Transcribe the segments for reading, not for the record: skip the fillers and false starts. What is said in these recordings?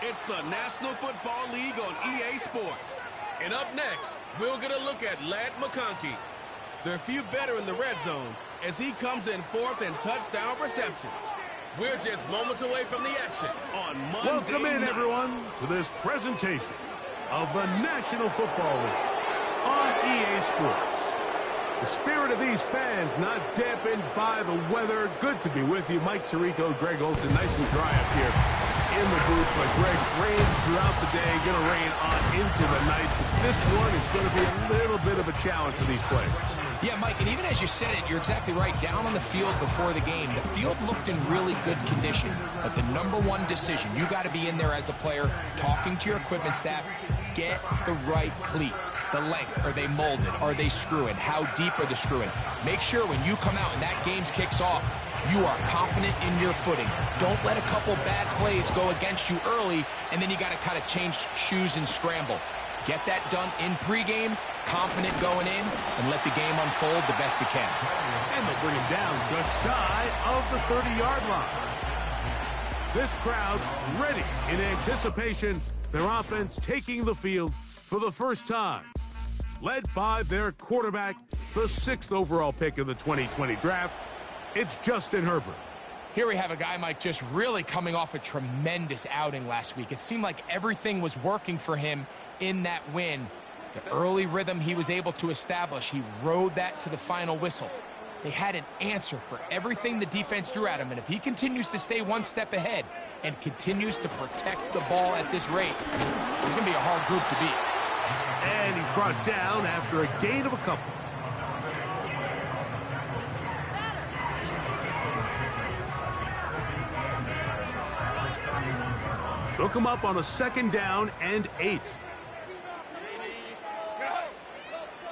It's the National Football League on EA Sports. And up next, we'll get a look at Ladd McConkey. They're few better in the red zone as he comes in fourth in touchdown receptions. We're just moments away from the action on Monday Welcome in, night. everyone, to this presentation of the National Football League on EA Sports. The spirit of these fans not dampened by the weather. Good to be with you. Mike Tirico, Greg Olson, nice and dry up here in the booth. But Greg, rain throughout the day, going to rain on into the night. So this one is going to be a little bit of a challenge for these players. Yeah, Mike, and even as you said it, you're exactly right. Down on the field before the game, the field looked in really good condition. But the number one decision, you got to be in there as a player, talking to your equipment staff, get the right cleats. The length, are they molded? Are they screwing? How deep are they screwing? Make sure when you come out and that game kicks off, you are confident in your footing. Don't let a couple bad plays go against you early, and then you got to kind of change shoes and scramble. Get that done in pregame, confident going in, and let the game unfold the best it can. And they'll bring him down just shy of the 30-yard line. This crowd's ready in anticipation. Their offense taking the field for the first time. Led by their quarterback, the 6th overall pick in the 2020 draft, it's Justin Herbert. Here we have a guy, Mike, just really coming off a tremendous outing last week. It seemed like everything was working for him in that win. The early rhythm he was able to establish, he rode that to the final whistle. They had an answer for everything the defense threw at him, and if he continues to stay one step ahead and continues to protect the ball at this rate, it's going to be a hard group to beat. And he's brought down after a gain of a couple. Look him up on a 2nd down and 8.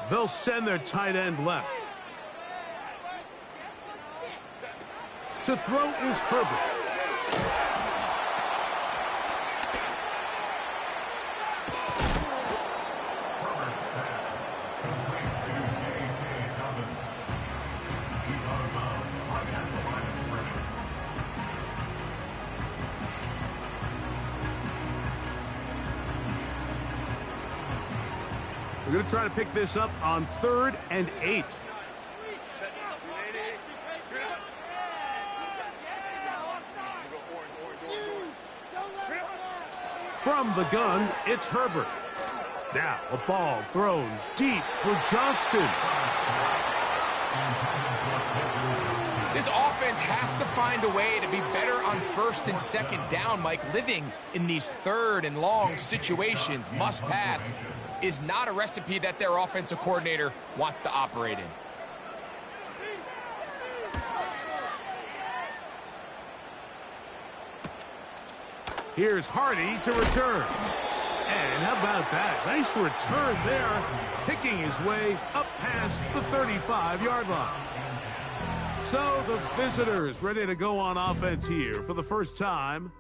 They'll send their tight end left. To throw is Herbert. We're going to try to pick this up on 3rd and 8. From the gun, it's Herbert. Now a ball thrown deep for Johnston. This offense has to find a way to be better on 1st and 2nd down, Mike. Living in these 3rd and long situations, must pass, is not a recipe that their offensive coordinator wants to operate in. Here's Hardy to return. And how about that? Nice return there, picking his way up past the 35-yard line. So the visitors ready to go on offense here for the first time,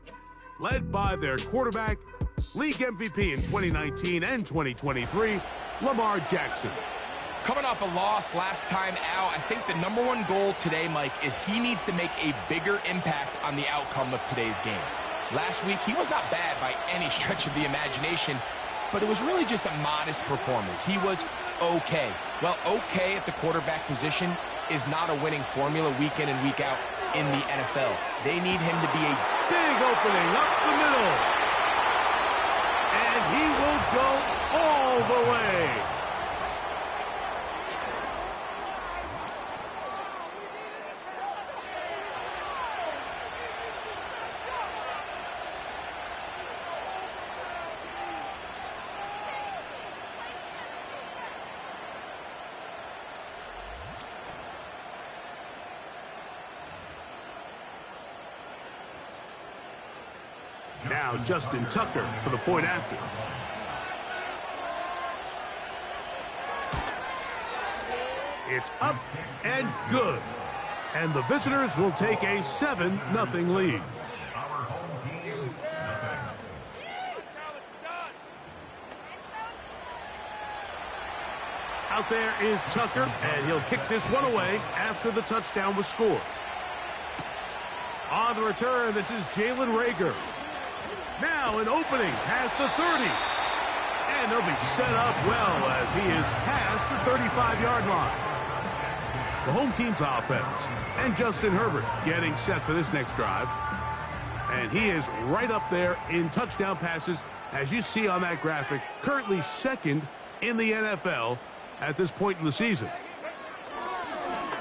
led by their quarterback, league MVP in 2019 and 2023, Lamar Jackson. Coming off a loss last time out, I think the number one goal today, Mike, is he needs to make a bigger impact on the outcome of today's game. Last week, he was not bad by any stretch of the imagination, but it was really just a modest performance. He was okay. Well, okay at the quarterback position is not a winning formula week in and week out in the NFL. They need him to be a big opening up the middle. And he will go all the way. Now Justin Tucker for the point after. It's up and good. And the visitors will take a 7-0 lead. Out there is Tucker, and he'll kick this one away after the touchdown was scored. On the return, this is Jalen Reagor. Now an opening past the 30. And they'll be set up well as he is past the 35-yard line. The home team's offense and Justin Herbert getting set for this next drive. And he is right up there in touchdown passes, as you see on that graphic, currently second in the NFL at this point in the season.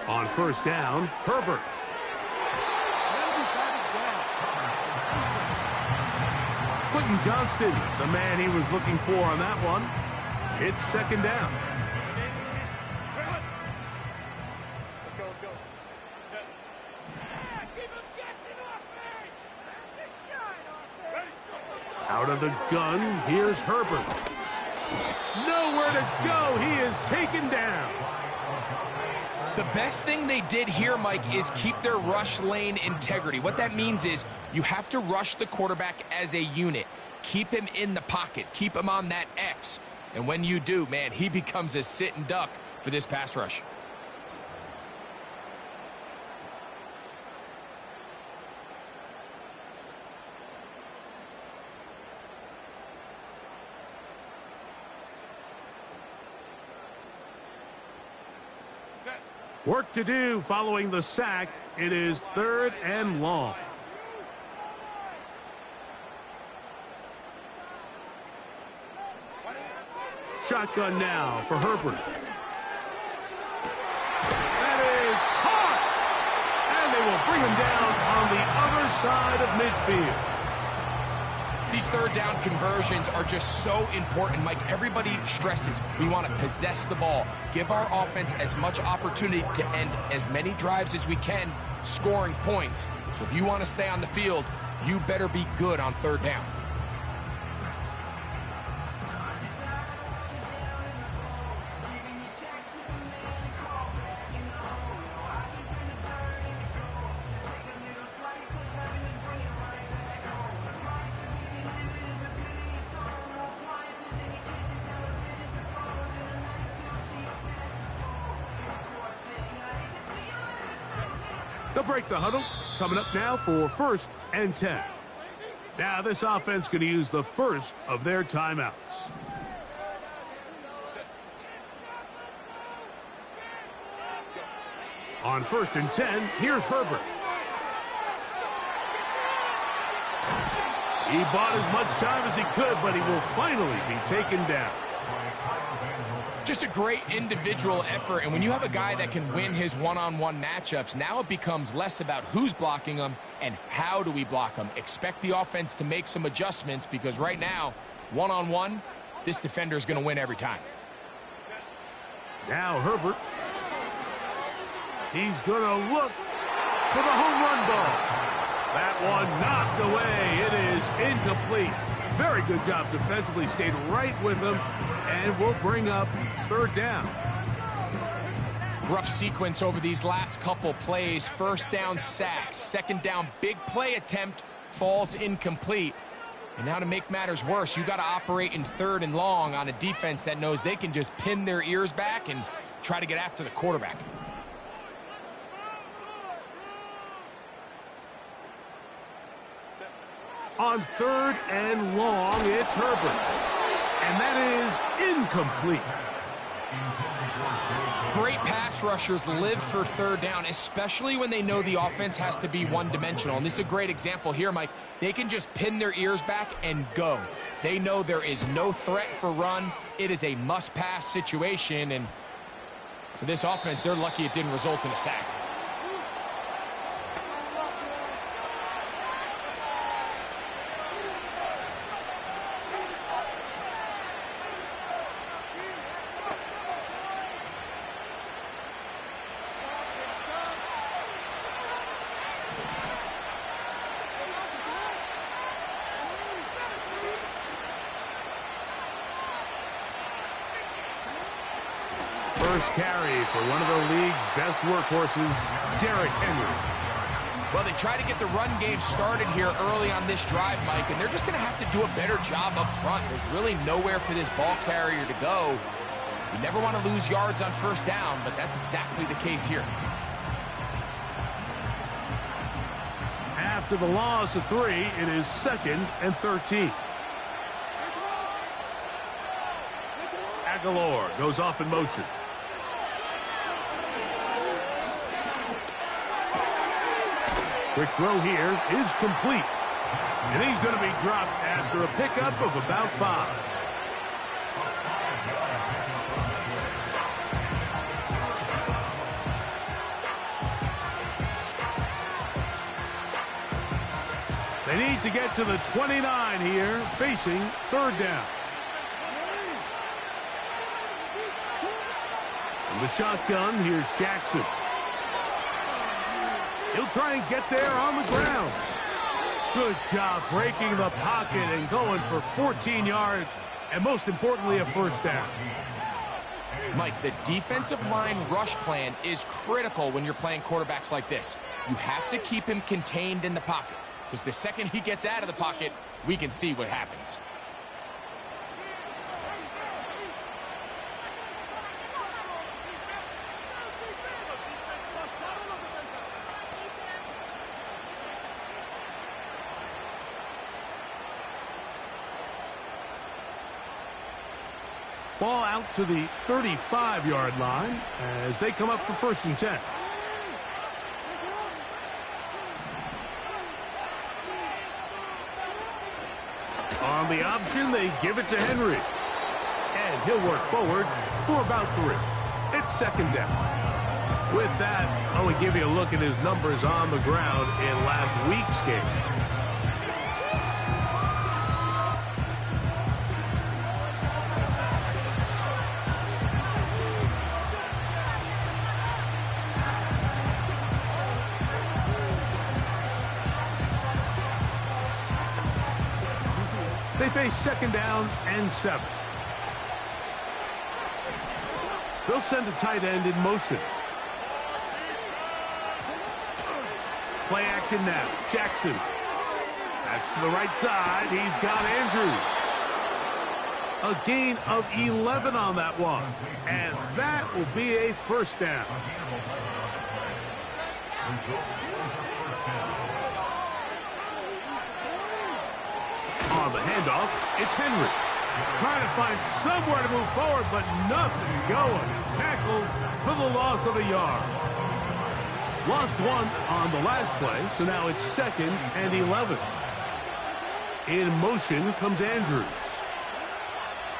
On first down, Herbert. Quentin Johnston, the man he was looking for on that one. It's second down. Out of the gun, here's Herbert. Nowhere to go. He is taken down. The best thing they did here, Mike, is keep their rush lane integrity. What that means is you have to rush the quarterback as a unit. Keep him in the pocket. Keep him on that X. And when you do, man, he becomes a sit and duck for this pass rush. Work to do following the sack. It is 3rd and long. Shotgun now for Herbert. That is caught! And they will bring him down on the other side of midfield. These third down conversions are just so important, Mike. Everybody stresses we want to possess the ball, give our offense as much opportunity to end as many drives as we can, scoring points. So if you want to stay on the field, you better be good on third down. They'll break the huddle. Coming up now for 1st and 10. Now this offense going to use the first of their timeouts. On 1st and 10, here's Herbert. He bought as much time as he could, but he will finally be taken down. Just a great individual effort, and when you have a guy that can win his one-on-one matchups, now it becomes less about who's blocking him and how do we block him. Expect the offense to make some adjustments because right now, one-on-one, this defender is going to win every time. Now Herbert. He's going to look for the home run ball. That one knocked away. It is incomplete. Very good job defensively. Stayed right with him. And we'll bring up 3rd down. Rough sequence over these last couple plays. 1st down sack. 2nd down big play attempt falls incomplete. And now to make matters worse, you got to operate in 3rd and long on a defense that knows they can just pin their ears back and try to get after the quarterback. On 3rd and long, it's Herbert. And that is incomplete. Great pass rushers live for 3rd down, especially when they know the offense has to be one-dimensional. And this is a great example here, Mike. They can just pin their ears back and go. They know there is no threat for run. It is a must-pass situation. And for this offense, they're lucky it didn't result in a sack. First carry for one of the league's best workhorses, Derrick Henry. Well, they try to get the run game started here early on this drive, Mike, and they're just going to have to do a better job up front. There's really nowhere for this ball carrier to go. You never want to lose yards on 1st down, but that's exactly the case here. After the loss of 3, it is 2nd and 13. Aguilar goes off in motion. Quick throw here is complete. And he's going to be dropped after a pickup of about 5. They need to get to the 29 here, facing 3rd down. From the shotgun, here's Jackson. He'll try and get there on the ground. Good job breaking the pocket and going for 14 yards, and most importantly, a 1st down. Mike, the defensive line rush plan is critical when you're playing quarterbacks like this. You have to keep him contained in the pocket, because the second he gets out of the pocket, we can see what happens. Ball out to the 35-yard line as they come up for 1st and 10. On the option, they give it to Henry. And he'll work forward for about 3. It's 2nd down. With that, I will give you a look at his numbers on the ground in last week's game. They face 2nd down and 7. They'll send a tight end in motion. Play action now. Jackson. That's to the right side. He's got Andrews. A gain of 11 on that one. And that will be a 1st down. On the handoff, it's Henry. Trying to find somewhere to move forward, but nothing going. Tackled for the loss of a yard. Lost 1 on the last play, so now it's 2nd and 11. In motion comes Andrews.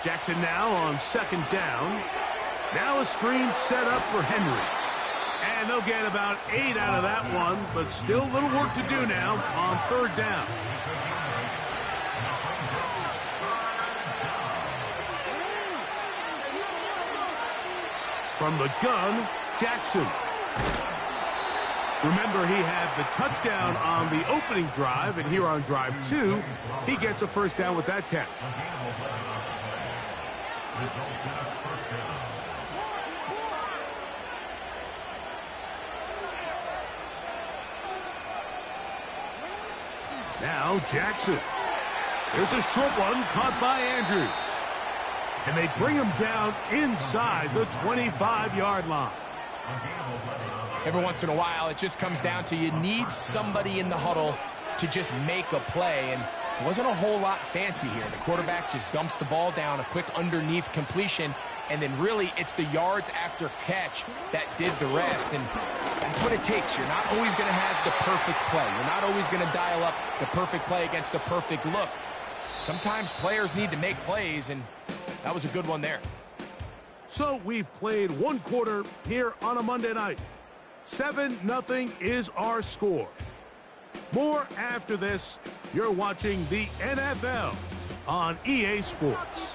Jackson now on 2nd down. Now a screen set up for Henry. And they'll get about 8 out of that one, but still a little work to do now on 3rd down. From the gun, Jackson. Remember, he had the touchdown on the opening drive, and here on drive 2, he gets a 1st down with that catch. Now Jackson. There's a short one caught by Andrews. And they bring him down inside the 25-yard line. Every once in a while, it just comes down to you need somebody in the huddle to just make a play. And it wasn't a whole lot fancy here. The quarterback just dumps the ball down, a quick underneath completion, and then really it's the yards after catch that did the rest. And that's what it takes. You're not always going to have the perfect play. You're not always going to dial up the perfect play against the perfect look. Sometimes players need to make plays, and that was a good one there. So we've played 1 quarter here on a Monday night. 7-0 is our score. More after this. You're watching the NFL on EA Sports.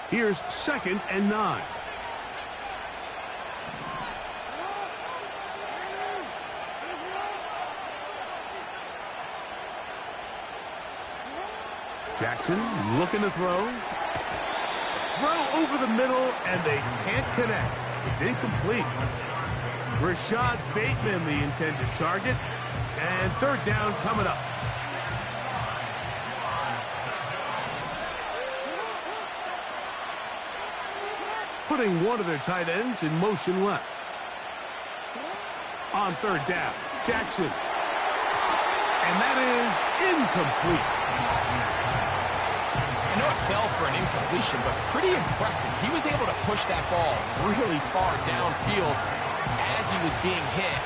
Here's 2nd and 9. Jackson looking to throw. Throw over the middle, and they can't connect. It's incomplete. Rashad Bateman, the intended target. And 3rd down coming up. putting one of their tight ends in motion left. On third down, Jackson. And that is incomplete. I know it fell for an incompletion, but pretty impressive. He was able to push that ball really far downfield as he was being hit.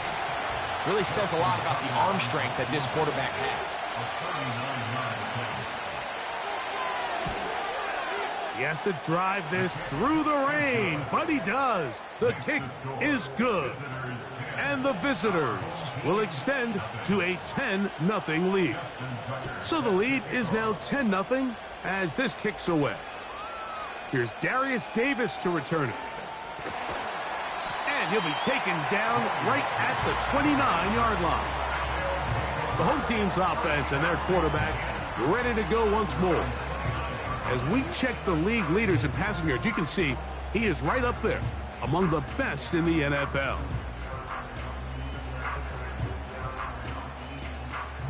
Really says a lot about the arm strength that this quarterback has. He has to drive this through the rain, but he does. The kick is good. And the visitors will extend to a 10-0 lead. So the lead is now 10-0 as this kicks away. Here's Darius Davis to return it. And he'll be taken down right at the 29-yard line. The home team's offense and their quarterback ready to go once more. As we check the league leaders in passing yards, you can see he is right up there among the best in the NFL.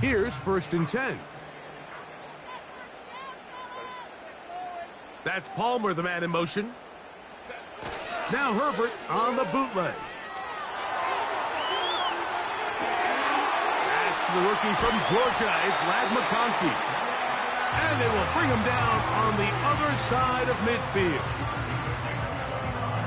Here's 1st and 10. That's Palmer, the man in motion. Now Herbert on the bootleg. That's the rookie from Georgia. It's Ladd McConkey. And they will bring him down on the other side of midfield.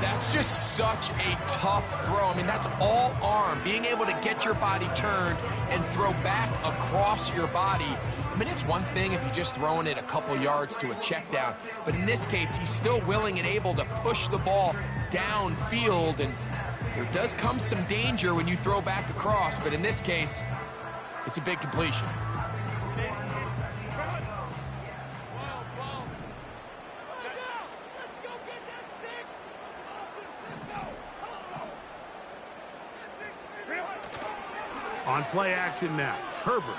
That's just such a tough throw. I mean, that's all arm. Being able to get your body turned and throw back across your body. I mean, it's one thing if you're just throwing it a couple yards to a check down. But in this case, he's still willing and able to push the ball downfield. And there does come some danger when you throw back across. But in this case, it's a big completion. On play action now, Herbert.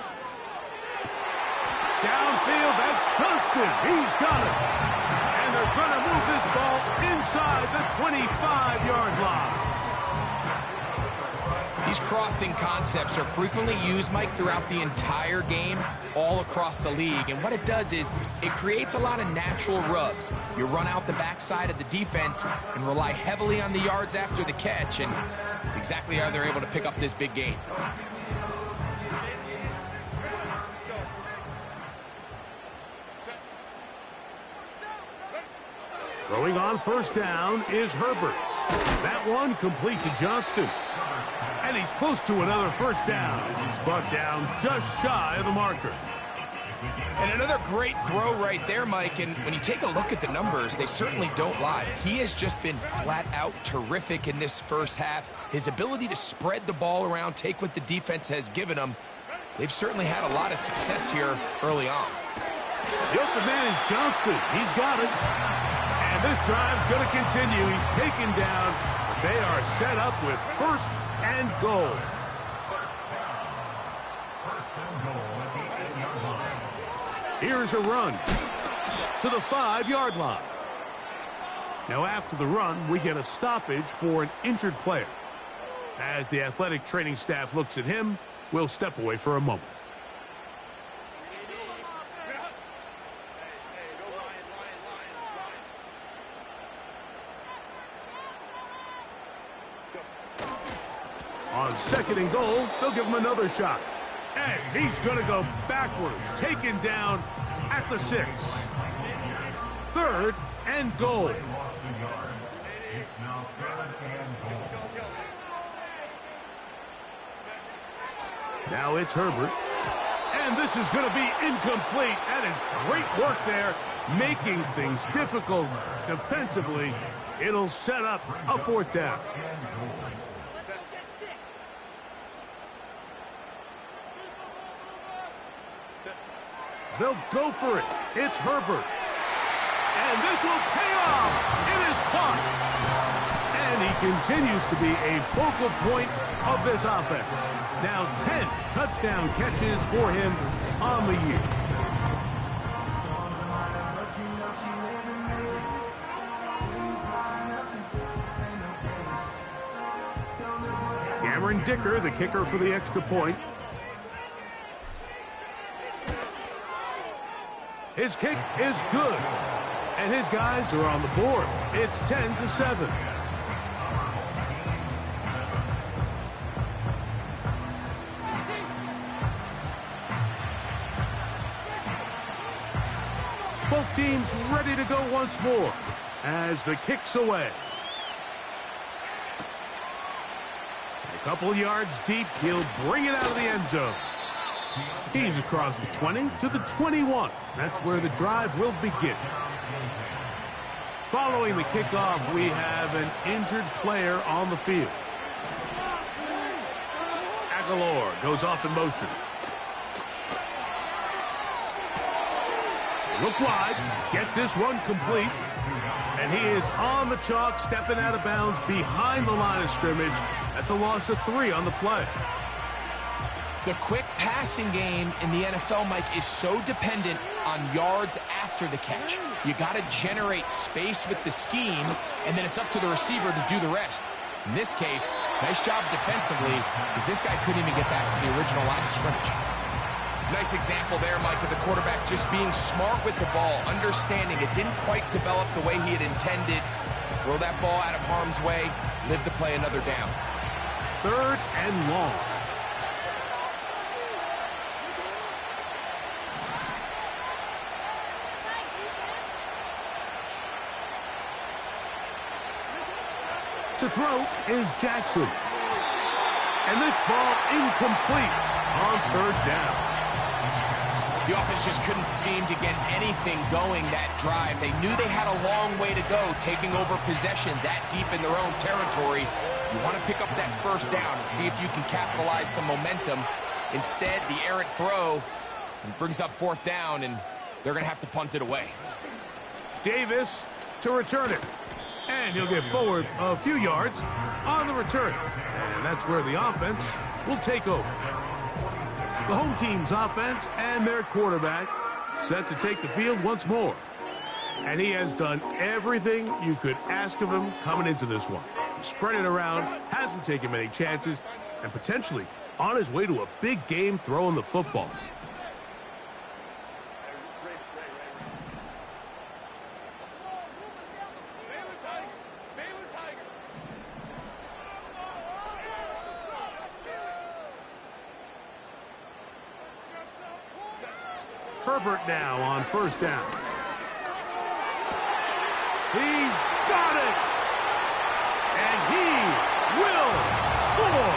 Downfield, that's Johnston. He's got it. And they're going to move this ball inside the 25-yard line. These crossing concepts are frequently used, Mike, throughout the entire game, all across the league. And what it does is it creates a lot of natural rubs. You run out the backside of the defense and rely heavily on the yards after the catch. And it's exactly how they're able to pick up this big gain. Throwing on 1st down is Herbert. That one complete to Johnston. And he's close to another 1st down as he's brought down just shy of the marker. And another great throw right there, Mike. And when you take a look at the numbers, they certainly don't lie. He has just been flat out terrific in this first half. His ability to spread the ball around, take what the defense has given him. They've certainly had a lot of success here early on. The open man is Johnston. He's got it. And this drive's going to continue. He's taken down. They are set up with 1st and goal. Here's a run to the 5-yard line. Now after the run, we get a stoppage for an injured player. As the athletic training staff looks at him, we'll step away for a moment. On 2nd and goal, they'll give him another shot. And he's going to go backwards, taken down at the 6. 3rd and goal. Now it's Herbert. And this is going to be incomplete. That is great work there, making things difficult defensively. It'll set up a 4th down. They'll go for it. It's Herbert. And this will pay off. It is caught. And he continues to be a focal point of this offense. Now 10 touchdown catches for him on the year. Cameron Dicker, the kicker for the extra point. His kick is good. And his guys are on the board. It's 10-7. Both teams ready to go once more as the kick's away. A couple yards deep, he'll bring it out of the end zone. He's across the 20 to the 21. That's where the drive will begin. Following the kickoff, we have an injured player on the field. Aguilar goes off in motion. Look wide, get this one complete, and he is on the chalk, stepping out of bounds behind the line of scrimmage. That's a loss of 3 on the play. The quick passing game in the NFL, Mike, is so dependent on yards after the catch. You got to generate space with the scheme, and then it's up to the receiver to do the rest. In this case, nice job defensively, because this guy couldn't even get back to the original line of scrimmage. Nice example there, Mike, of the quarterback just being smart with the ball, understanding it didn't quite develop the way he had intended. Throw that ball out of harm's way, live to play another down. 3rd and long. To throw is Jackson. And this ball incomplete on 3rd down. The offense just couldn't seem to get anything going that drive. They knew they had a long way to go, taking over possession that deep in their own territory. You want to pick up that 1st down and see if you can capitalize some momentum. Instead, the errant throw brings up 4th down, and they're going to have to punt it away. Davis to return it. And he'll get forward a few yards on the return. And that's where the offense will take over. The home team's offense and their quarterback set to take the field once more. And he has done everything you could ask of him coming into this one. He spread it around, hasn't taken many chances, and potentially on his way to a big game throwing the football. Herbert now on 1st down. He's got it! And he will score!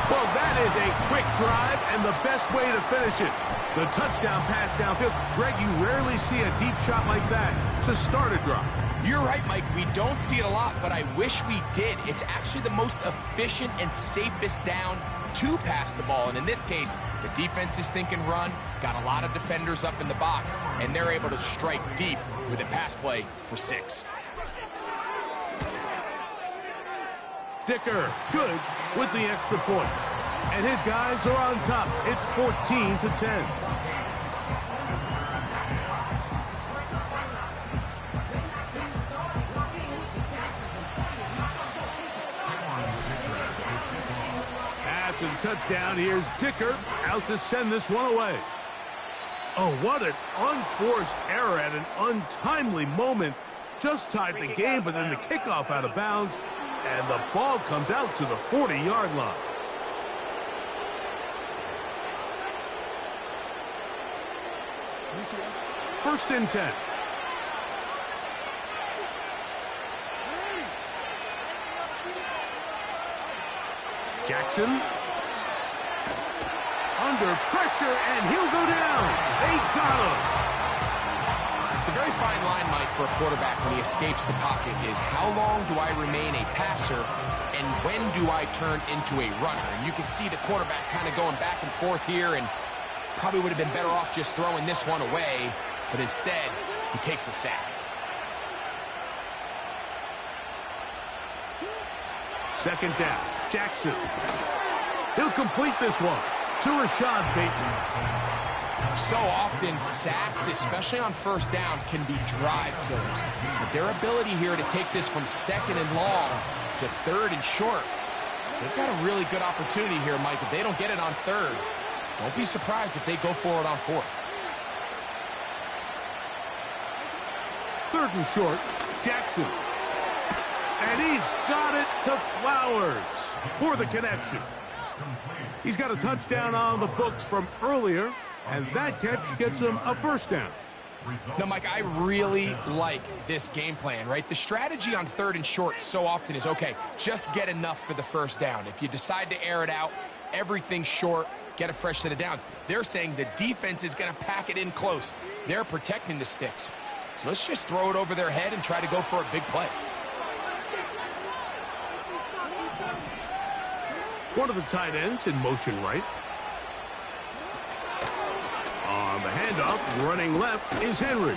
Well, that is a quick drive and the best way to finish it. The touchdown pass downfield. Greg, you rarely see a deep shot like that to start a drive. You're right, Mike. We don't see it a lot, but I wish we did. It's actually the most efficient and safest down to pass the ball. And in this case, the defense is thinking run, got a lot of defenders up in the box, and they're able to strike deep with a pass play for 6. Dicker, good with the extra point. And his guys are on top. It's 14-10. After the touchdown, here's Dicker out to send this one away. Oh, what an unforced error at an untimely moment. Just tied the game, but then the kickoff out of bounds, and the ball comes out to the 40-yard line. First and 10. Jackson. Under pressure, and he'll go down. They got him. It's a very fine line, Mike, for a quarterback when he escapes the pocket is how long do I remain a passer and when do I turn into a runner? And you can see the quarterback kind of going back and forth here and probably would have been better off just throwing this one away, but instead he takes the sack. Second down, Jackson. He'll complete this one to Rashad Bateman. So often sacks, especially on first down, can be drive killers. But their ability here to take this from 2nd and long to 3rd and short, they've got a really good opportunity here, Mike. If they don't get it on 3rd, don't be surprised if they go for it on 4th. Third and short, Jackson. And he's got it to Flowers for the connection. He's got a touchdown on the books from earlier, and that catch gets him a first down. Now, Mike, I really like this game plan, right? The strategy on third and short so often is, okay, just get enough for the first down. If you decide to air it out, everything short, get a fresh set of downs. They're saying the defense is going to pack it in close. They're protecting the sticks. So let's just throw it over their head and try to go for a big play. One of the tight ends in motion right. On the handoff, running left is Henry.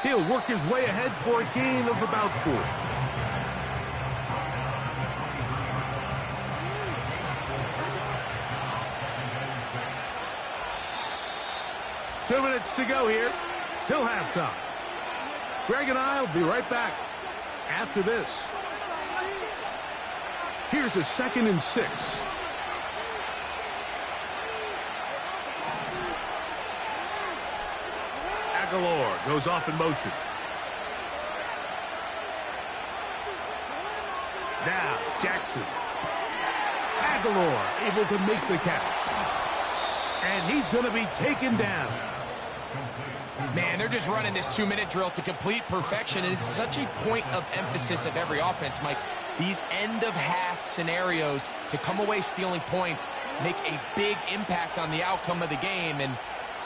He'll work his way ahead for a gain of about 4. Two minutes to go here till halftime. Greg and I will be right back after this. Here's a 2nd and 6. Aguilar goes off in motion. Now, Jackson. Aguilar able to make the catch. And he's going to be taken down. Man, they're just running this 2-minute drill to complete perfection. It's such a point of emphasis of every offense, Mike. These end-of-half scenarios to come away stealing points make a big impact on the outcome of the game. And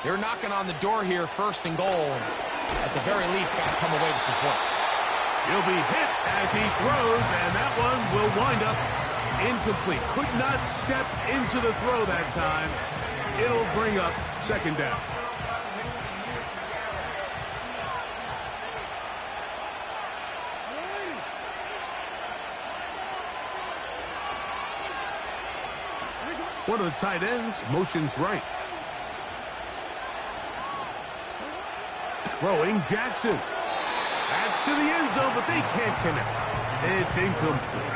they're knocking on the door here, 1st and goal. At the very least, got to come away with some points. He'll be hit as he throws, and that one will wind up incomplete. Could not step into the throw that time. It'll bring up 2nd down. One of the tight ends motions right. Throwing Jackson. That's to the end zone, but they can't connect. It's incomplete.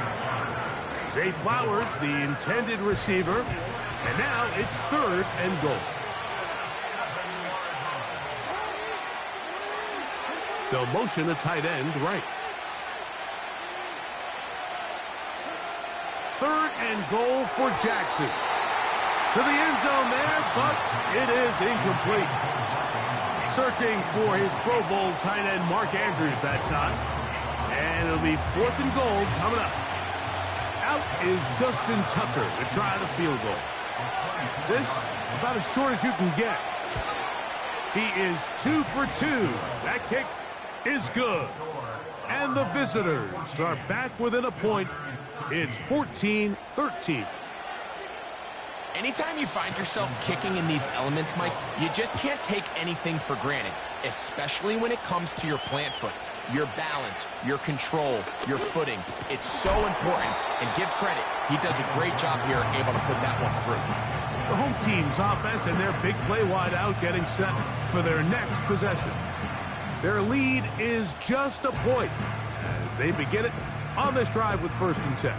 Zay Flowers, the intended receiver. And now it's 3rd and goal. They'll motion the tight end right. 3rd and goal for Jackson. To the end zone there, but it is incomplete. Searching for his Pro Bowl tight end Mark Andrews that time. And it'll be 4th and goal coming up. Out is Justin Tucker to try the field goal. This about as short as you can get. He is 2 for 2. That kick is good. And the visitors are back within a point. It's 14-13. Anytime you find yourself kicking in these elements, Mike, you just can't take anything for granted, especially when it comes to your plant foot, your balance, your control, your footing. It's so important, and give credit. He does a great job here able to put that one through. The home team's offense and their big play wide out getting set for their next possession. Their lead is just a point as they begin it on this drive with 1st and 10.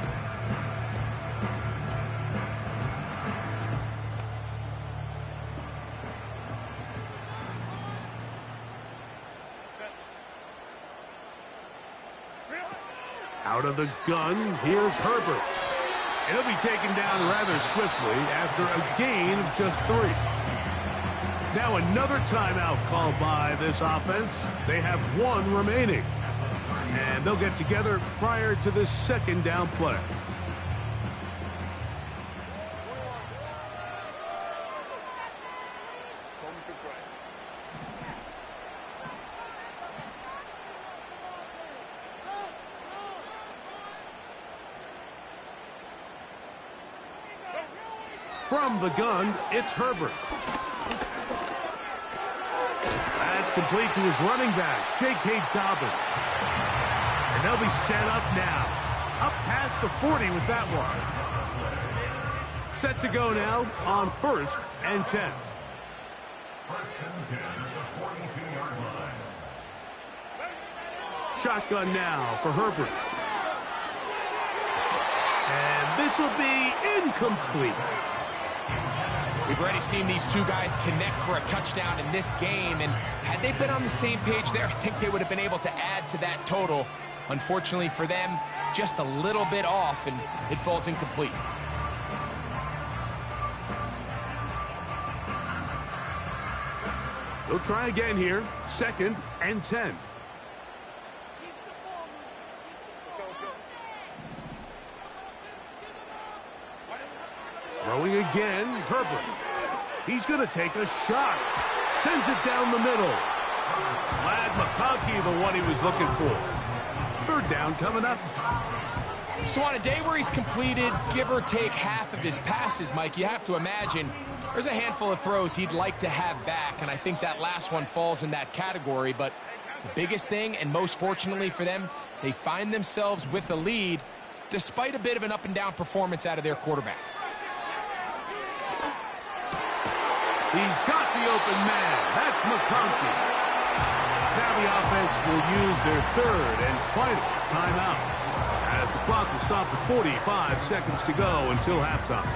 Out of the gun, here's Herbert. And he'll be taken down rather swiftly after a gain of just 3. Now another timeout called by this offense. They have 1 remaining. And they'll get together prior to this 2nd down play. From the gun, it's Herbert. That's complete to his running back, J.K. Dobbins. And they'll be set up now. Up past the 40 with that one. Set to go now on 1st and 10. 1st and 10 at the 42-yard line. Shotgun now for Herbert. And this will be incomplete. We've already seen these two guys connect for a touchdown in this game, and had they been on the same page there, I think they would have been able to add to that total. Unfortunately for them, just a little bit off, and it falls incomplete. They'll try again here. 2nd and 10. Throwing again, Herbert. He's going to take a shot. Sends it down the middle. Ladd McConkey, the one he was looking for. 3rd down coming up. So on a day where he's completed, give or take half of his passes, Mike, you have to imagine there's a handful of throws he'd like to have back, and I think that last one falls in that category. But the biggest thing, and most fortunately for them, they find themselves with a lead despite a bit of an up-and-down performance out of their quarterback. He's got the open man. That's McConkey. Now the offense will use their 3rd and final timeout, as the clock will stop at 45 seconds to go until halftime.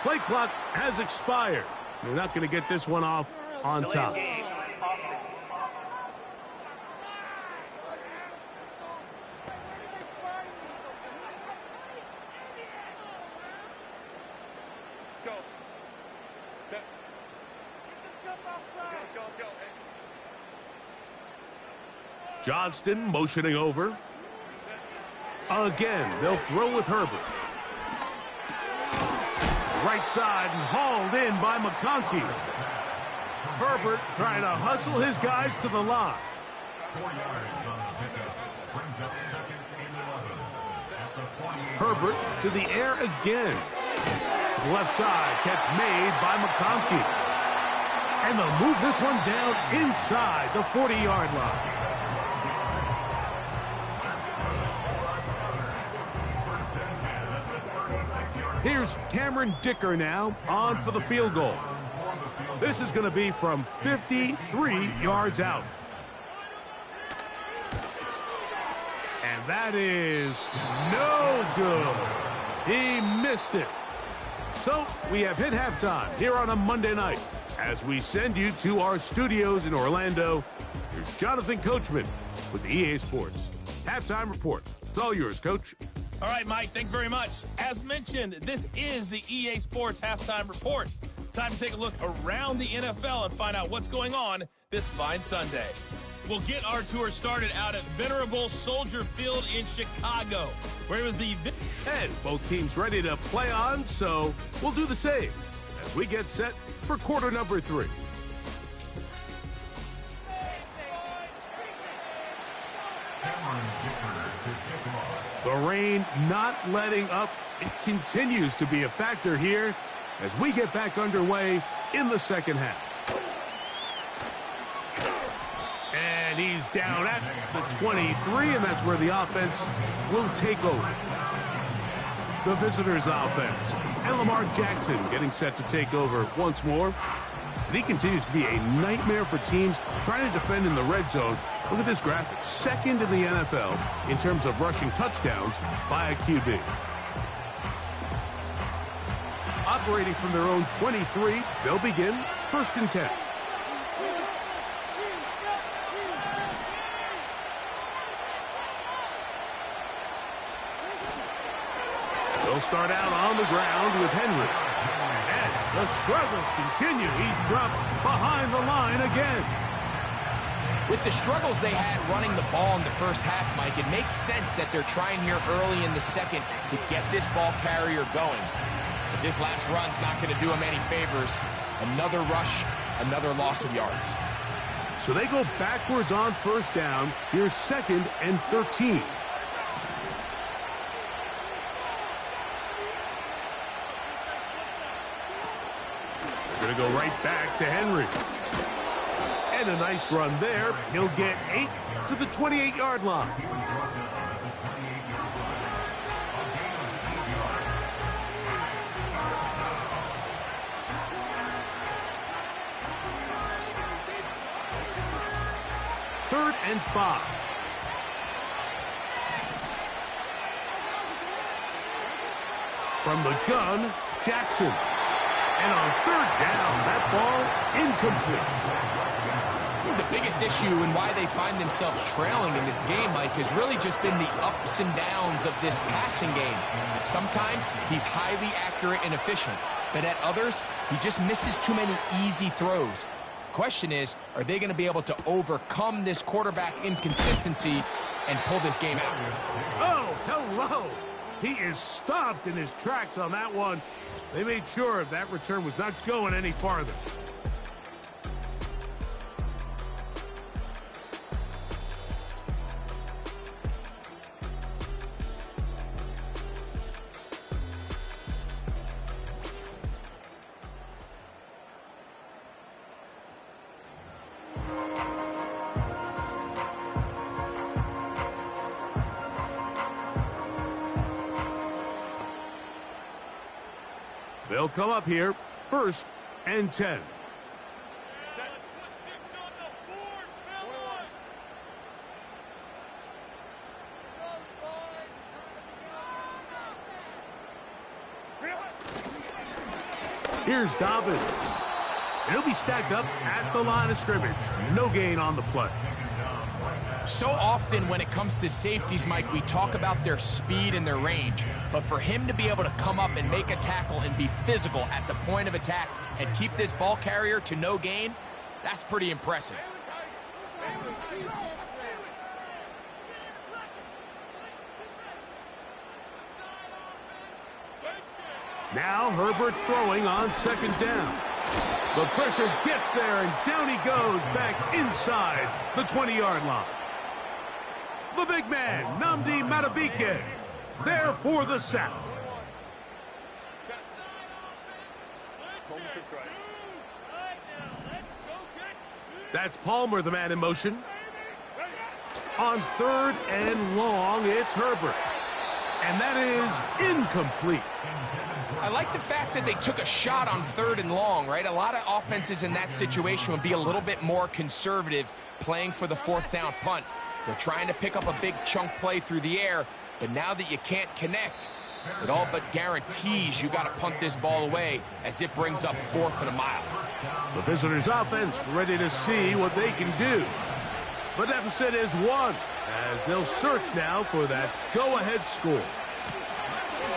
Play clock has expired. They're not going to get this one off on top. Johnston motioning over. Again, they'll throw with Herbert. Right side and hauled in by McConkey. Herbert trying to hustle his guys to the line. 4 yards on the pickup. Brings up 2nd and 11. At the 48. Herbert to the air again. To the left side, catch made by McConkey. And they'll move this one down inside the 40-yard line. Here's Cameron Dicker now on for the field goal. This is going to be from 53 yards out. And that is no good. He missed it. So we have hit halftime here on a Monday night. As we send you to our studios in Orlando, here's Jonathan Coachman with EA Sports. Halftime report. It's all yours, Coach. All right, Mike, thanks very much. As mentioned, this is the EA Sports Halftime Report. Time to take a look around the NFL and find out what's going on this fine Sunday. We'll get our tour started out at venerable Soldier Field in Chicago, where it was the... And both teams ready to play on, so we'll do the same as we get set for quarter number 3. The rain not letting up. It continues to be a factor here as we get back underway in the second half. And he's down at the 23, and that's where the offense will take over. The visitors' offense. And Lamar Jackson getting set to take over once more. And he continues to be a nightmare for teams trying to defend in the red zone. Look at this graphic. 2nd in the NFL in terms of rushing touchdowns by a QB. Operating from their own 23, they'll begin 1st and 10. They'll start out on the ground with Henry. And the struggles continue. He's dropped behind the line again. With the struggles they had running the ball in the first half, Mike, it makes sense that they're trying here early in the second to get this ball carrier going. But this last run's not going to do him any favors. Another rush, another loss of yards. So they go backwards on first down. Here's 2nd and 13. They're going to go right back to Henry. And a nice run there. He'll get 8 to the 28-yard line. Third and 5. From the gun, Jackson. And on third down, that ball incomplete. The biggest issue and why they find themselves trailing in this game, Mike, has really just been the ups and downs of this passing game. And sometimes he's highly accurate and efficient, but at others, he just misses too many easy throws. Question is, are they going to be able to overcome this quarterback inconsistency and pull this game out? Oh, hello. He is stopped in his tracks on that one. They made sure that return was not going any farther. They'll come up here, 1st and 10. Here's Dobbins. And he'll be stacked up at the line of scrimmage. No gain on the play. So often when it comes to safeties, Mike, we talk about their speed and their range. But for him to be able to come up and make a tackle and be physical at the point of attack and keep this ball carrier to no gain, that's pretty impressive. Now Herbert throwing on 2nd down. The pressure gets there, and down he goes back inside the 20-yard line. The big man, Nnamdi Madubuike, there for the sack. That's Palmer, the man in motion. On 3rd and long, it's Herbert. And that is incomplete. I like the fact that they took a shot on 3rd and long, right? A lot of offenses in that situation would be a little bit more conservative playing for the 4th down punt. They're trying to pick up a big chunk play through the air, but now that you can't connect, it all but guarantees you got to punt this ball away as it brings up 4th and a mile. The visitors' offense ready to see what they can do. The deficit is 1 as they'll search now for that go-ahead score.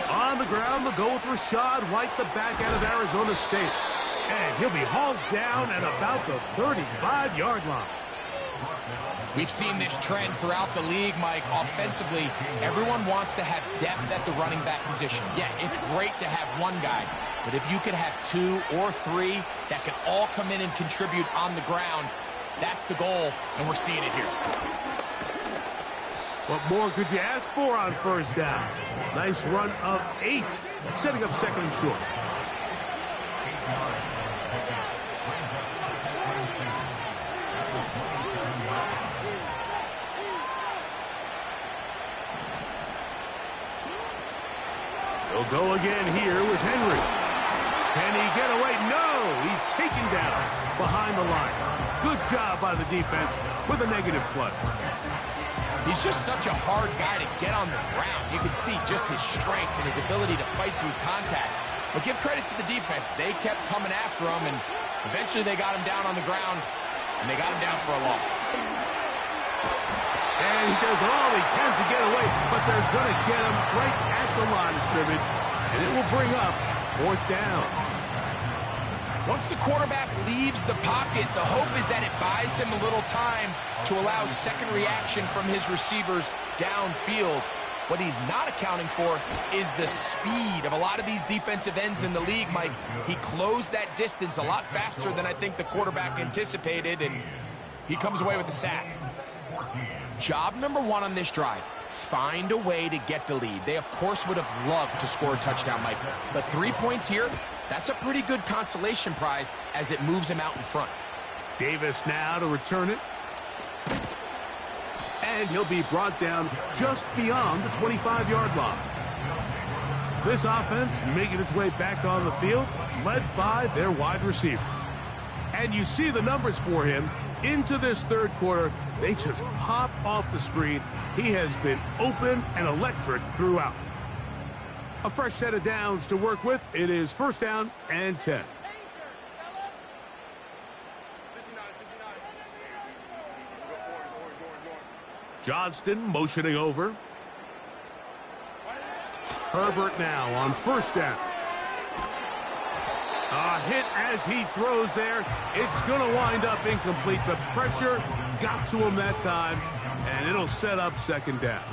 On the ground, they'll go with Rashad White, the back out of Arizona State. And he'll be hauled down at about the 35-yard line. We've seen this trend throughout the league, Mike. Offensively, everyone wants to have depth at the running back position. Yeah, it's great to have one guy, but if you could have 2 or 3 that can all come in and contribute on the ground, that's the goal, and we're seeing it here. What more could you ask for on 1st down? Nice run of 8, setting up 2nd and short. They'll go again here with Henry. Can he get away? No! He's taken down behind the line. Good job by the defense with a negative play. He's just such a hard guy to get on the ground. You can see just his strength and his ability to fight through contact. But give credit to the defense. They kept coming after him, and eventually they got him down on the ground, and they got him down for a loss. And he does all he can to get away, but they're going to get him right at the line of scrimmage, and it will bring up 4th down. Once the quarterback leaves the pocket, the hope is that it buys him a little time to allow second reaction from his receivers downfield. What he's not accounting for is the speed of a lot of these defensive ends in the league, Mike. He closed that distance a lot faster than I think the quarterback anticipated, and He comes away with the sack. Job number 1 on this drive. Find a way to get the lead. They, of course, would have loved to score a touchdown, Mike. But 3 points here, that's a pretty good consolation prize as it moves him out in front. Davis now to return it. And he'll be brought down just beyond the 25-yard line. This offense making its way back on the field, led by their wide receiver. And you see the numbers for him into this third quarter. They just pop off the screen. He has been open and electric throughout. A fresh set of downs to work with. It is first down and 10. Johnston motioning over. Herbert now on first down. A hit as he throws there. It's going to wind up incomplete. The pressure got to him that time, and it'll set up second down.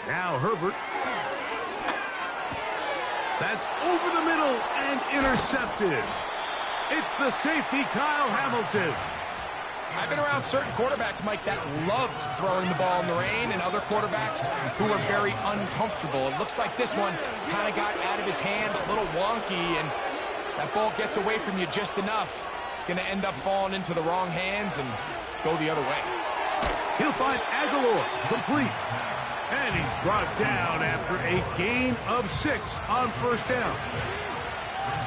Now Herbert. That's over the middle and intercepted. It's the safety, Kyle Hamilton. I've been around certain quarterbacks, Mike, that loved throwing the ball in the rain, and other quarterbacks who are very uncomfortable. It looks like this one kind of got out of his hand, a little wonky, and that ball gets away from you just enough. It's going to end up falling into the wrong hands and go the other way. He'll find Aguilar, complete. And he's brought down after a gain of 6 on first down.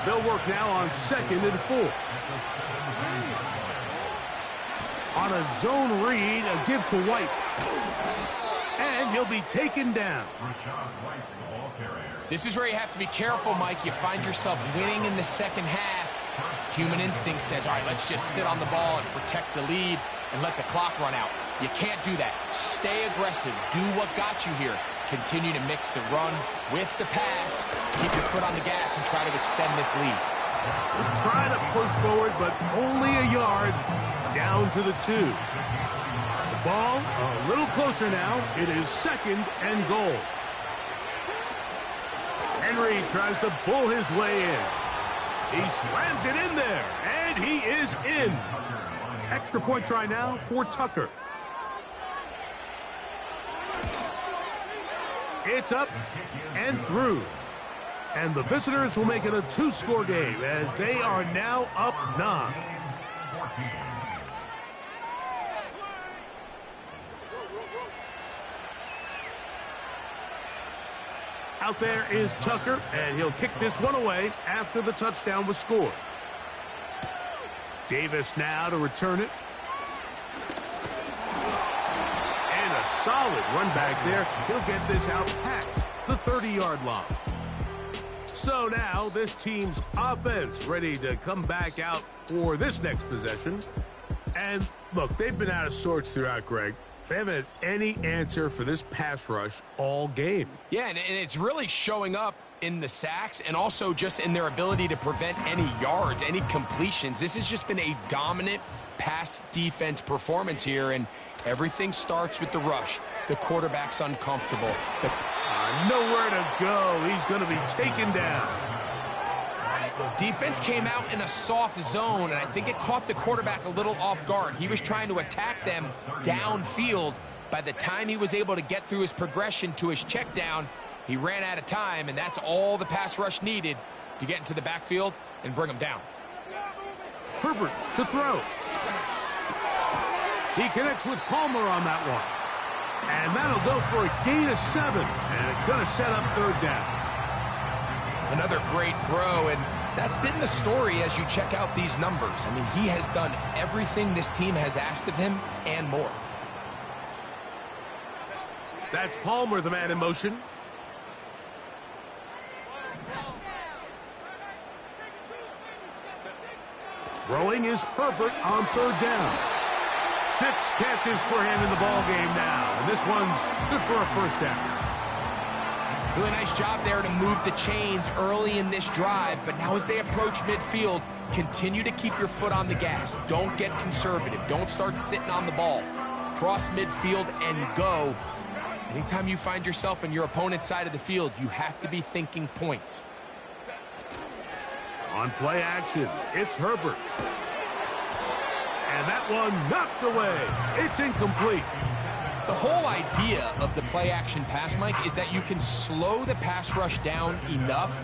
They'll work now on 2nd and 4. On a zone read, a give to White. And he'll be taken down. This is where you have to be careful, Mike. You find yourself winning in the second half. Human instinct says, all right, let's just sit on the ball and protect the lead and let the clock run out. You can't do that. Stay aggressive. Do what got you here. Continue to mix the run with the pass. Keep your foot on the gas and try to extend this lead. We'll try to push forward, but only a yard down to the 2. The ball a little closer now. It is 2nd and goal. Henry tries to bull his way in. He slams it in there, and he is in. Extra point try now for Tucker. It's up and through. And the visitors will make it a 2-score game as they are now up 9. Out there is Tucker, and he'll kick this one away after the touchdown was scored. Davis now to return it. And a solid run back there. He'll get this out past the 30-yard line. So now this team's offense ready to come back out for this next possession. And look, they've been out of sorts throughout, Greg. They haven't had any answer for this pass rush all game. Yeah, and it's really showing up in the sacks and also just in their ability to prevent any yards, any completions. This has just been a dominant pass defense performance here, and everything starts with the rush. The quarterback's uncomfortable. Nowhere to go. He's going to be taken down. Defense came out in a soft zone, and I think it caught the quarterback a little off guard. He was trying to attack them downfield. By the time he was able to get through his progression to his check down, he ran out of time, and that's all the pass rush needed to get into the backfield and bring him down. Herbert to throw. He connects with Palmer on that one. And that'll go for a gain of 7, and it's going to set up third down. Another great throw, and that's been the story as you check out these numbers. I mean, he has done everything this team has asked of him and more. That's Palmer, the man in motion. Throwing is Herbert on third down. 6 catches for him in the ball game now, and this one's good for a first down. Really nice job there to move the chains early in this drive, but now as they approach midfield, continue to keep your foot on the gas. Don't get conservative. Don't start sitting on the ball. Cross midfield and go. Anytime you find yourself on your opponent's side of the field, you have to be thinking points. On play action, it's Herbert. And that one knocked away. It's incomplete. The whole idea of the play action pass, Mike, is that you can slow the pass rush down enough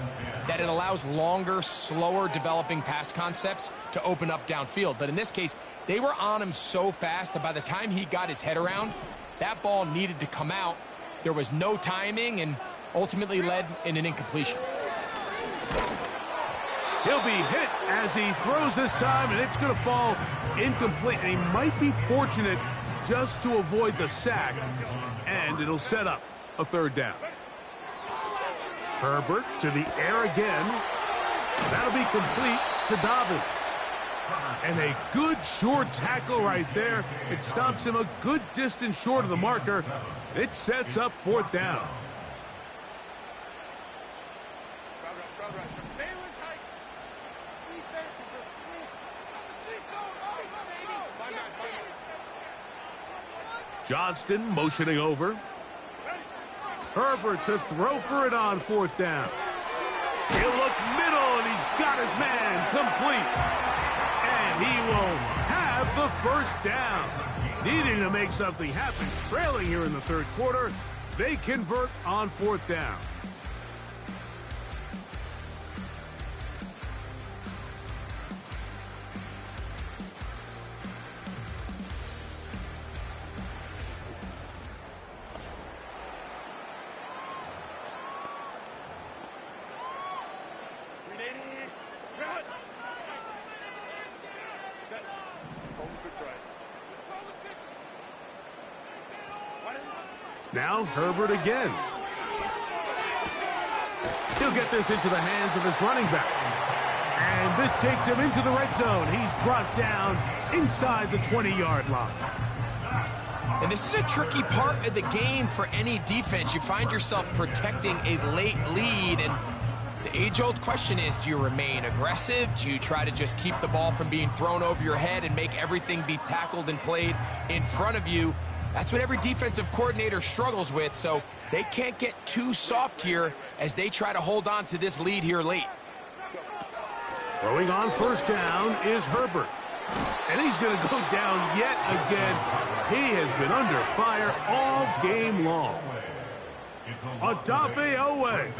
that it allows longer, slower developing pass concepts to open up downfield. But in this case, they were on him so fast that by the time he got his head around, that ball needed to come out. There was no timing and ultimately led in an incompletion. He'll be hit as he throws this time, and it's going to fall incomplete. And he might be fortunate just to avoid the sack, and it'll set up a third down. Herbert to the air again. That'll be complete to Dobbins. And a good short tackle right there. It stops him a good distance short of the marker. It sets up fourth down. Johnston motioning over. Herbert to throw for it on fourth down. He'll look middle, and he's got his man complete. And he will have the first down. Needing to make something happen, trailing here in the third quarter, they convert on fourth down. Now Herbert again. He'll get this into the hands of his running back. And this takes him into the red zone. He's brought down inside the 20-yard line. And this is a tricky part of the game for any defense. You find yourself protecting a late lead, and the age-old question is, do you remain aggressive? Do you try to just keep the ball from being thrown over your head and make everything be tackled and played in front of you? That's what every defensive coordinator struggles with, so they can't get too soft here as they try to hold on to this lead here late. Throwing on first down is Herbert. And he's going to go down yet again. He has been under fire all game long. Odafe Owe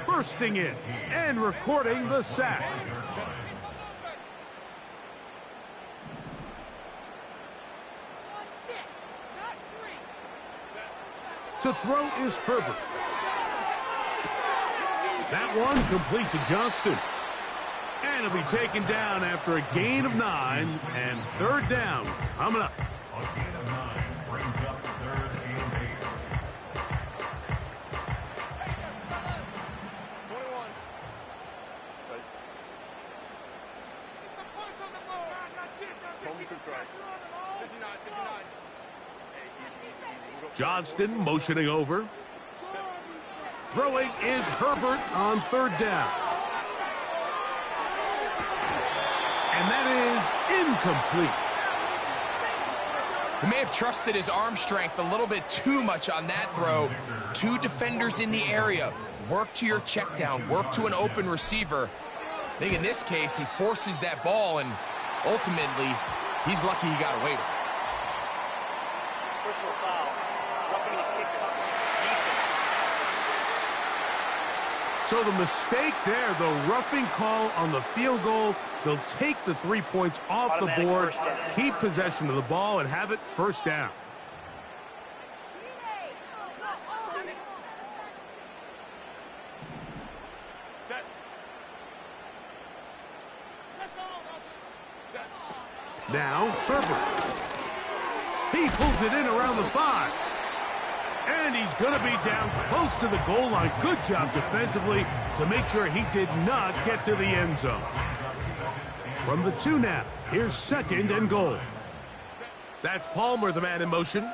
bursting in and recording the sack. To throw is Herbert. That one complete to Johnston. And he'll be taken down after a gain of 9, and third down coming up. A gain of 9 brings up third and 8. Johnston motioning over. Throwing is Herbert on third down. And that is incomplete. He may have trusted his arm strength a little bit too much on that throw. Two defenders in the area. Work to your check down. Work to an open receiver. I think in this case, he forces that ball, and ultimately, he's lucky he got away with it. Personal foul. Roughing the kick. So the mistake there, the roughing call on the field goal, they'll take the 3 points off the board, keep possession of the ball, and have it first down. Now, Herbert. He pulls it in around the 5. And he's going to be down close to the goal line. Good job defensively to make sure he did not get to the end zone. From the 2 now, here's second and goal. That's Palmer, the man in motion.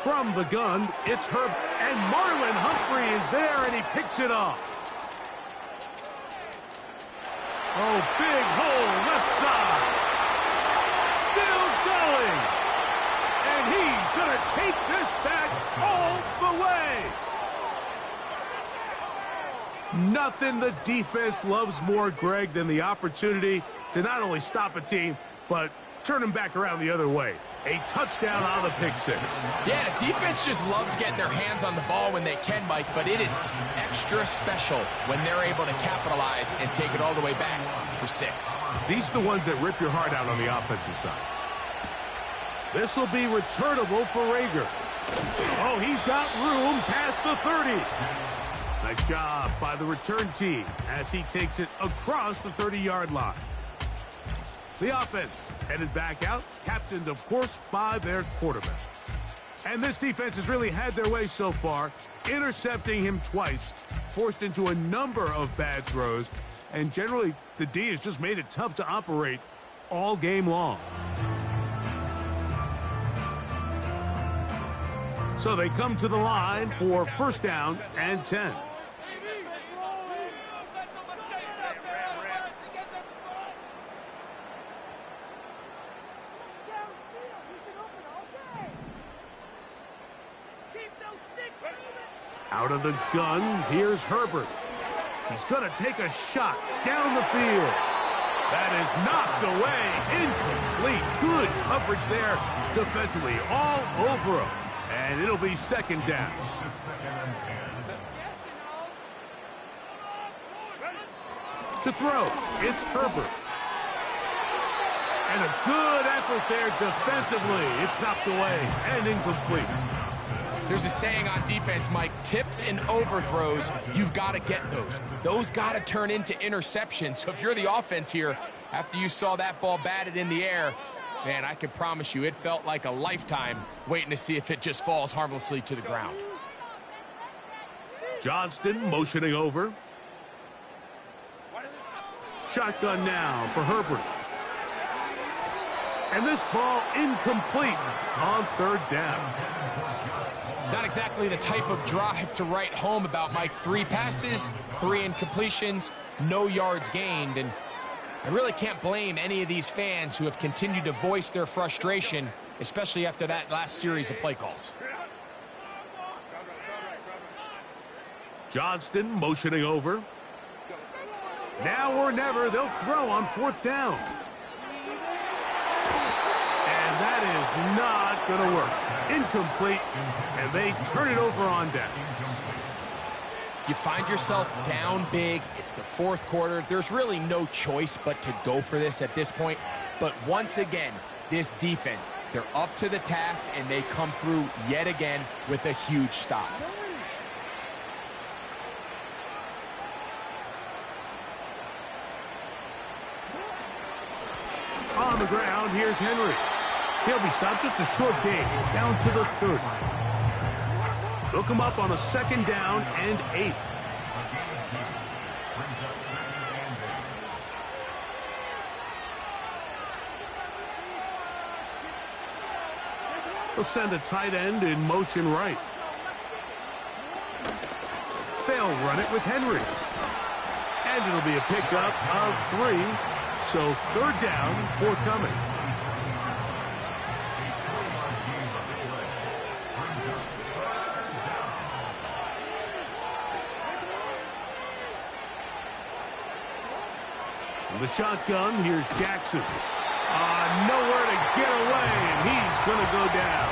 From the gun, it's Herb, and Marlon Humphrey is there, and he picks it off. Oh, big hole, left side. Still going. And he's going to take this back all the way. Nothing the defense loves more, Greg, than the opportunity to not only stop a team, but turn them back around the other way. A touchdown on the pick six. Yeah, the defense just loves getting their hands on the ball when they can, Mike, but it is extra special when they're able to capitalize and take it all the way back for 6. These are the ones that rip your heart out on the offensive side. This will be returnable for Rager. Oh, he's got room past the 30. Nice job by the return team as he takes it across the 30-yard line. The offense headed back out, captained, of course, by their quarterback. And this defense has really had their way so far, intercepting him twice, forced into a number of bad throws, and generally the D has just made it tough to operate all game long. So they come to the line for first down and 10. Out of the gun, here's Herbert. He's going to take a shot down the field. That is knocked away, incomplete. Good coverage there defensively, all over him. And it'll be second down. To throw, it's Herbert. And a good effort there defensively. It's knocked away and incomplete. There's a saying on defense, Mike, tips and overthrows, you've got to get those. Those got to turn into interceptions. So if you're the offense here, after you saw that ball batted in the air, man, I can promise you it felt like a lifetime waiting to see if it just falls harmlessly to the ground. Johnston motioning over. Shotgun now for Herbert. And this ball incomplete on third down. Not exactly the type of drive to write home about, Mike. 3 passes, 3 incompletions, no yards gained. And I really can't blame any of these fans who have continued to voice their frustration, especially after that last series of play calls. Johnston motioning over. Now or never, they'll throw on fourth down. And that is not going to work. Incomplete, and they turn it over on downs. You find yourself down big. It's the fourth quarter. There's really no choice but to go for this at this point. But once again, this defense, they're up to the task, and they come through yet again with a huge stop. On the ground, here's Henry. He'll be stopped just a short gain, down to the 30. They'll come up on a second down and 8. They'll send a tight end in motion right. They'll run it with Henry. And it'll be a pickup of 3. So third down, forthcoming. The shotgun, here's Jackson. Nowhere to get away, and he's going to go down.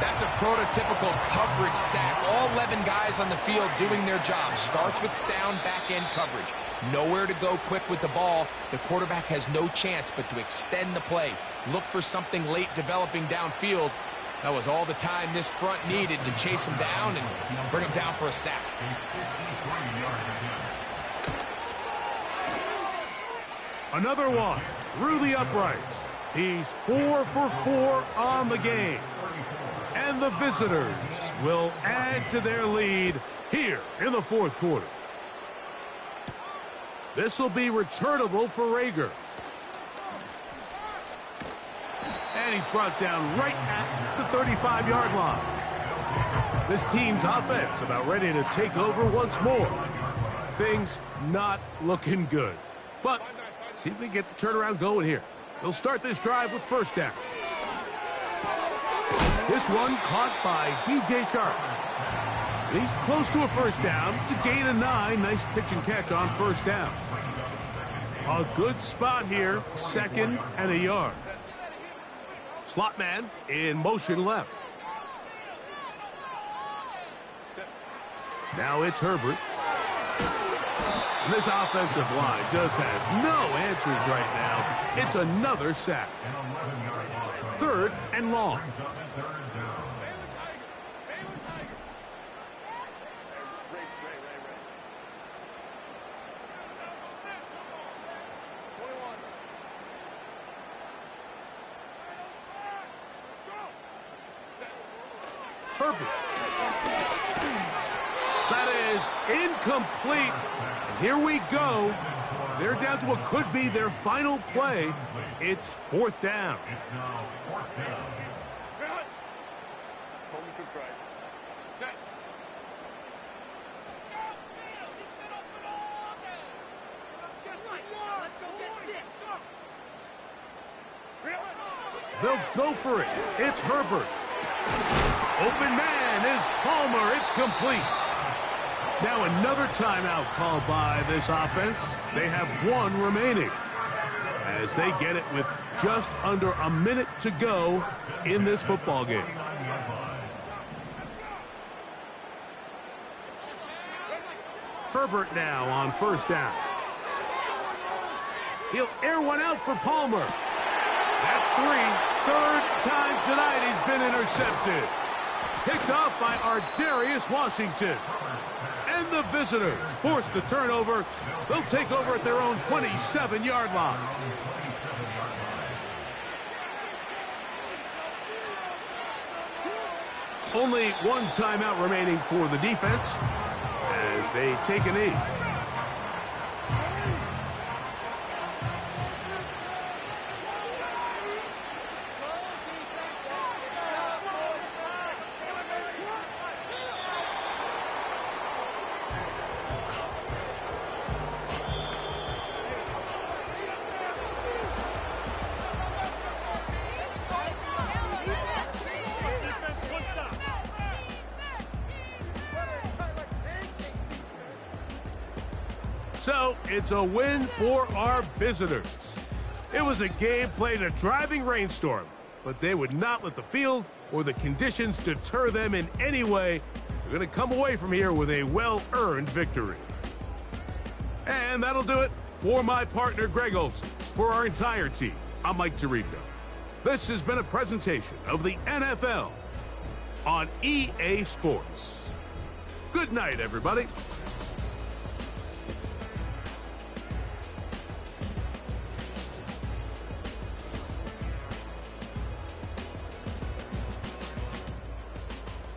That's a prototypical coverage sack. All 11 guys on the field doing their job. Starts with sound back-end coverage. Nowhere to go quick with the ball. The quarterback has no chance but to extend the play. Look for something late developing downfield. That was all the time this front needed to chase him down and bring him down for a sack. Another one through the uprights. He's 4 for 4 on the game. And the visitors will add to their lead here in the fourth quarter. This will be returnable for Rager. And he's brought down right at the 35-yard line. This team's offense about ready to take over once more. Things not looking good. But see if they get the turnaround going here. They'll start this drive with first down. This one caught by DJ Sharp. He's close to a first down. It's a gain of 9. Nice pitch and catch on first down. A good spot here. 2nd and a yard. Slot man in motion left. Now it's Herbert. And this offensive line just has no answers right now. It's another sack. 3rd and long. Herbert. That is incomplete. And here we go. They're down to what could be their final play. It's 4th down. It's now 4th down. They'll go for it. It's Herbert. Open man is Palmer. It's complete. Now another timeout called by this offense. They have 1 remaining as they get it with just under a minute to go in this football game. Herbert now on first down. He'll air one out for Palmer. That's 3. 3rd time tonight he's been intercepted. Picked off by Ardarius Washington. And the visitors force the turnover. They'll take over at their own 27-yard line. Only 1 timeout remaining for the defense as they take a knee. So, it's a win for our visitors. It was a game played in a driving rainstorm, but they would not let the field or the conditions deter them in any way. They're going to come away from here with a well-earned victory. And that'll do it for my partner, Greg Olson. For our entire team, I'm Mike Tirico. This has been a presentation of the NFL on EA Sports. Good night, everybody.